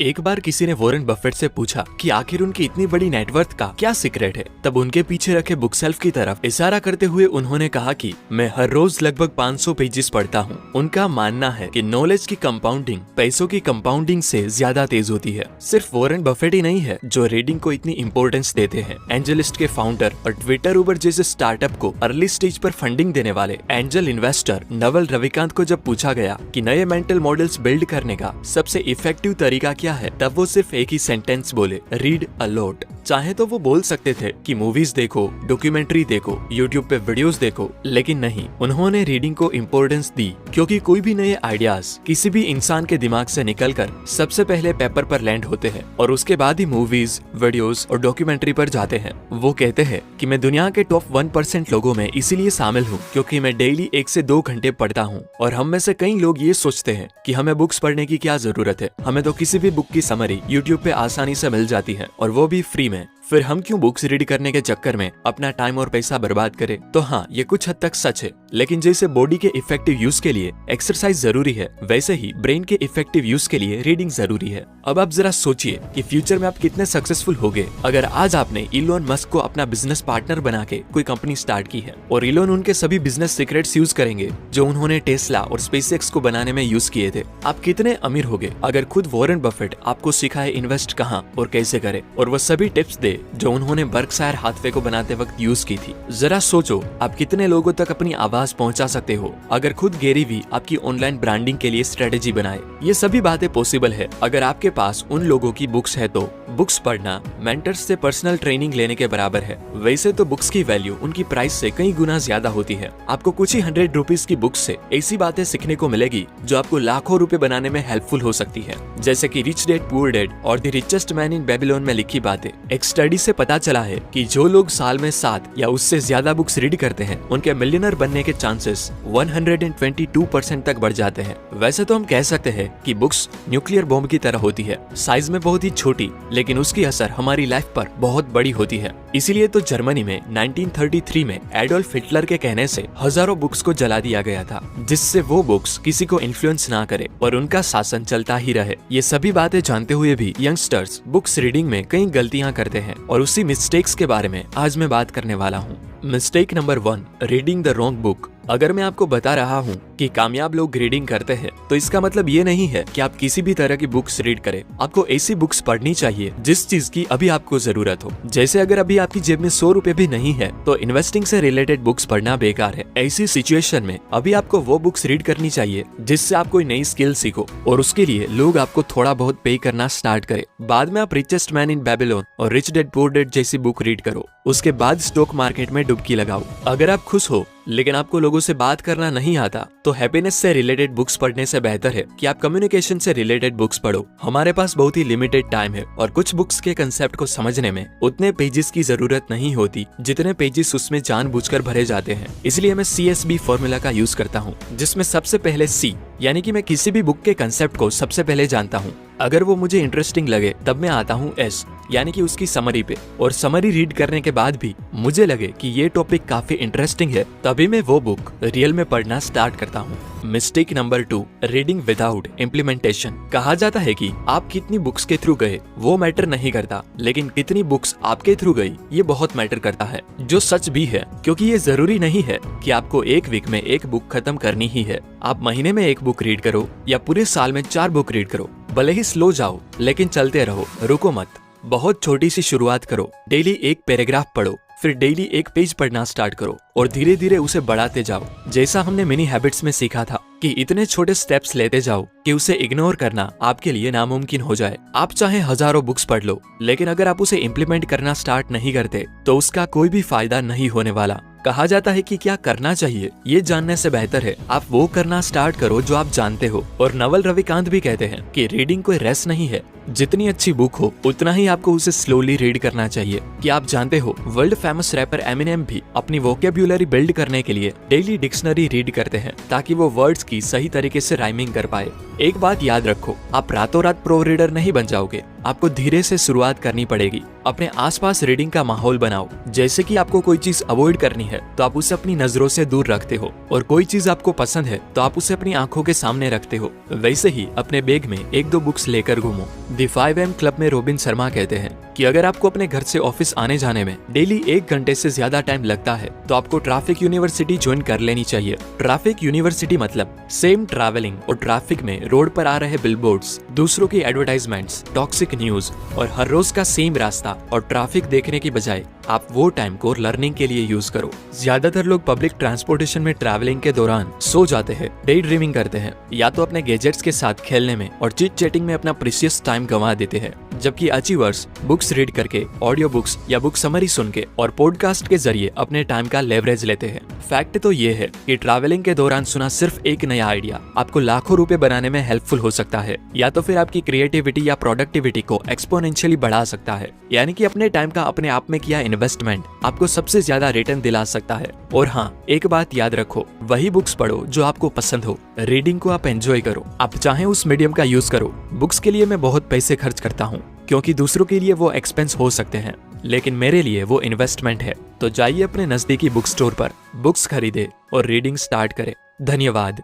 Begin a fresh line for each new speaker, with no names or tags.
एक बार किसी ने वॉरेन बफेट से पूछा कि आखिर उनकी इतनी बड़ी नेटवर्थ का क्या सीक्रेट है। तब उनके पीछे रखे बुक शेल्फ की तरफ इशारा करते हुए उन्होंने कहा कि मैं हर रोज लगभग 500 पेजेस पढ़ता हूँ। उनका मानना है कि नॉलेज की कंपाउंडिंग पैसों की कंपाउंडिंग से ज्यादा तेज होती है। सिर्फ वॉरेन बफेट ही नहीं है जो रीडिंग को इतनी इंपॉर्टेंस देते हैं। एंजलिस्ट के फाउंडर और ट्विटर उबर जैसे स्टार्टअप को अर्ली स्टेज पर फंडिंग देने वाले एंजल इन्वेस्टर नवल रविकांत को जब पूछा गया कि नए मेंटल मॉडल्स बिल्ड करने का सबसे इफेक्टिव तरीका क्या है, तब वो सिर्फ एक ही सेंटेंस बोले, रीड अ लॉट। चाहे तो वो बोल सकते थे कि मूवीज देखो, डॉक्यूमेंट्री देखो, यूट्यूब पे वीडियोस देखो, लेकिन नहीं, उन्होंने रीडिंग को इम्पोर्टेंस दी क्योंकि कोई भी नए आइडियाज किसी भी इंसान के दिमाग से निकलकर सबसे पहले पेपर पर लैंड होते हैं और उसके बाद ही मूवीज, वीडियोस और डॉक्यूमेंट्री पर जाते हैं। वो कहते हैं कि मैं दुनिया के टॉप 1% लोगों में इसीलिए शामिल हूँ क्योंकि मैं डेली 1 से 2 घंटे पढ़ता हूँ। और हम में से कई लोग ये सोचते हैं कि हमें बुक्स पढ़ने की क्या जरूरत है, हमें तो किसी भी बुक की समरी यूट्यूब पे आसानी से मिल जाती है और वो भी फ्री में। फिर हम क्यों बुक्स रीड करने के चक्कर में अपना टाइम और पैसा बर्बाद करें? तो हाँ, ये कुछ हद तक सच है, लेकिन जैसे बॉडी के इफेक्टिव यूज के लिए एक्सरसाइज जरूरी है, वैसे ही ब्रेन के इफेक्टिव यूज के लिए रीडिंग जरूरी है। अब आप जरा सोचिए कि फ्यूचर में आप कितने सक्सेसफुल होगे अगर आज आपने इलोन मस्क को अपना बिजनेस पार्टनर बना के कोई कंपनी स्टार्ट की है और इलोन उनके सभी बिजनेस सीक्रेट्स यूज करेंगे जो उन्होंने टेस्ला और स्पेसएक्स को बनाने में यूज किए थे। आप कितने अमीर होगे अगर खुद वॉरेन बफेट आपको सिखाए इन्वेस्ट कहाँ और कैसे करे और वो सभी टिप्स दे जो उन्होंने बर्कशायर हाथवे को बनाते वक्त यूज की थी। जरा सोचो आप कितने लोगों तक अपनी आवाज पहुंचा सकते हो अगर खुद गैरी वी आपकी ऑनलाइन ब्रांडिंग के लिए स्ट्रेटेजी बनाए। ये सभी बातें पॉसिबल है अगर आपके पास उन लोगों की बुक्स है। तो बुक्स पढ़ना मेंटर्स से पर्सनल ट्रेनिंग लेने के बराबर है। वैसे तो बुक्स की वैल्यू उनकी प्राइस से कई गुना ज्यादा होती है। आपको कुछ ही 100 रुपीज की बुक्स से ऐसी बातें सीखने को मिलेगी जो आपको लाखों रुपए बनाने में हेल्पफुल हो सकती है, जैसे कि रिच डैड पुअर डैड और the richest man in Babylon में लिखी बातें। एक स्टडी से पता चला है कि जो लोग साल में 7 या उससे ज्यादा बुक्स रीड करते हैं उनके मिलियनर बनने के चांसेस 122% तक बढ़ जाते हैं। वैसे तो हम कह सकते हैं कि बुक्स न्यूक्लियर बॉम्ब की तरह होती है, साइज में बहुत ही छोटी, लेकिन उसकी असर हमारी लाइफ पर बहुत बड़ी होती है। इसीलिए तो जर्मनी में 1933 में एडोल्फ हिटलर के कहने से हजारों बुक्स को जला दिया गया था, जिससे वो बुक्स किसी को इन्फ्लुएंस ना करे और उनका शासन चलता ही रहे। ये सभी बातें जानते हुए भी यंगस्टर्स बुक्स रीडिंग में कई गलतियां करते हैं और उसी मिस्टेक्स के बारे में आज मैं बात करने वाला हूँ। Mistake number 1, reading the wrong book. अगर मैं आपको बता रहा हूँ कि कामयाब लोग रीडिंग करते हैं तो इसका मतलब ये नहीं है कि आप किसी भी तरह की बुक्स रीड करें। आपको ऐसी बुक्स पढ़नी चाहिए जिस चीज की अभी आपको जरूरत हो। जैसे अगर अभी आपकी जेब में 100 रुपए भी नहीं है तो इन्वेस्टिंग से रिलेटेड बुक्स पढ़ना बेकार है। ऐसी सिचुएशन में अभी आपको वो बुक्स रीड करनी चाहिए जिससे आप कोई नई स्किल सीखो और उसके लिए लोग आपको थोड़ा बहुत पे करना स्टार्ट करें। बाद में आप रिचेस्ट मैन इन बेबीलोन और रिच डैड पुअर डैड जैसी बुक रीड करो। उसके बाद स्टॉक मार्केट में डुबकी लगाओ। अगर आप खुश हो लेकिन आपको लोगों से बात करना नहीं आता तो हैप्पीनेस से रिलेटेड बुक्स पढ़ने से बेहतर है कि आप कम्युनिकेशन से रिलेटेड बुक्स पढ़ो। हमारे पास बहुत ही लिमिटेड टाइम है और कुछ बुक्स के कंसेप्ट को समझने में उतने पेजेस की जरूरत नहीं होती जितने पेजेस उसमें जानबूझकर भरे जाते हैं। इसलिए मैं CSB फॉर्मूला का यूज करता हूँ, जिसमें सबसे पहले C यानी कि मैं किसी भी बुक के कंसेप्ट को सबसे पहले जानता हूँ। अगर वो मुझे इंटरेस्टिंग लगे तब मैं आता हूँ S यानी कि उसकी समरी पे, और समरी रीड करने के बाद भी मुझे लगे कि ये टॉपिक काफी इंटरेस्टिंग है तभी मैं वो बुक रियल में पढ़ना स्टार्ट करता हूँ। Mistake number 2, reading without implementation. कहा जाता है कि आप कितनी बुक्स के थ्रू गए वो मैटर नहीं करता, लेकिन कितनी बुक्स आपके थ्रू गई ये बहुत मैटर करता है। जो सच भी है, क्योंकि ये जरूरी नहीं है कि आपको एक वीक में एक बुक खत्म करनी ही है। आप महीने में 1 बुक रीड करो या पूरे साल में 4 बुक रीड करो। भले ही स्लो जाओ लेकिन चलते रहो, रुको मत। बहुत छोटी सी शुरुआत करो, डेली 1 पैराग्राफ पढ़ो, फिर डेली 1 पेज पढ़ना स्टार्ट करो और धीरे धीरे उसे बढ़ाते जाओ। जैसा हमने मिनी हैबिट्स में सीखा था कि इतने छोटे स्टेप्स लेते जाओ कि उसे इग्नोर करना आपके लिए नामुमकिन हो जाए। आप चाहे हजारों बुक्स पढ़ लो, लेकिन अगर आप उसे इम्प्लीमेंट करना स्टार्ट नहीं करते तो उसका कोई भी फायदा नहीं होने वाला। कहा जाता है कि क्या करना चाहिए ये जानने से बेहतर है आप वो करना स्टार्ट करो जो आप जानते हो। और नवल रविकांत भी कहते हैं कि रीडिंग कोई रेस नहीं है, जितनी अच्छी बुक हो उतना ही आपको उसे स्लोली रीड करना चाहिए। कि आप जानते हो वर्ल्ड फेमस रैपर एमिनेम भी अपनी वोकेब्युलरी बिल्ड करने के लिए डेली डिक्शनरी रीड करते हैं ताकि वो वर्ड्स की सही तरीके से राइमिंग कर पाए। एक बात याद रखो, आप रातों रात प्रो रीडर नहीं बन जाओगे, आपको धीरे से शुरुआत करनी पड़ेगी। अपने आसपास रीडिंग का माहौल बनाओ। जैसे कि आपको कोई चीज अवॉइड करनी है तो आप उसे अपनी नजरों से दूर रखते हो, और कोई चीज आपको पसंद है तो आप उसे अपनी आंखों के सामने रखते हो। वैसे ही अपने बैग में 1-2 बुक्स लेकर घूमो। द 5am क्लब में रॉबिन शर्मा कहते हैं कि अगर आपको अपने घर से ऑफिस आने जाने में डेली 1 घंटे से ज्यादा टाइम लगता है तो आपको ट्रैफिक यूनिवर्सिटी ज्वाइन कर लेनी चाहिए। ट्रैफिक यूनिवर्सिटी मतलब सेम ट्रैवलिंग और ट्रैफिक में रोड पर आ रहे बिलबोर्ड्स, दूसरों की एडवर्टाइजमेंट्स, टॉक्सिक न्यूज और हर रोज का सेम रास्ता और ट्रैफिक देखने की बजाय आप वो टाइम को लर्निंग के लिए यूज करो। ज्यादातर लोग पब्लिक ट्रांसपोर्टेशन में ट्रैवलिंग के दौरान सो जाते हैं, डे ड्रीमिंग करते हैं, या तो अपने गैजेट्स के साथ खेलने में और चिट चैटिंग में अपना प्रीशियस टाइम गंवा देते हैं। जबकि अचीवर्स बुक्स रीड करके, ऑडियो बुक्स या बुक समरी सुन के और पॉडकास्ट के जरिए अपने टाइम का लेवरेज लेते हैं। फैक्ट तो ये है कि ट्रैवलिंग के दौरान सुना सिर्फ एक नया आइडिया आपको लाखों रुपए बनाने में हेल्पफुल हो सकता है, या तो फिर आपकी क्रिएटिविटी या प्रोडक्टिविटी को एक्सपोनेंशियली बढ़ा सकता है। यानी कि अपने टाइम का अपने आप में किया इन्वेस्टमेंट आपको सबसे ज्यादा रिटर्न दिला सकता है। और हाँ, एक बात याद रखो, वही बुक्स पढ़ो जो आपको पसंद हो। रीडिंग को आप एंजॉय करो, आप चाहे उस मीडियम का यूज करो। बुक्स के लिए मैं बहुत पैसे खर्च करता हूँ क्योंकि दूसरों के लिए वो एक्सपेंस हो सकते हैं, लेकिन मेरे लिए वो इन्वेस्टमेंट है। तो जाइए अपने नजदीकी बुक स्टोर पर बुक्स खरीदे और रीडिंग स्टार्ट करें। धन्यवाद।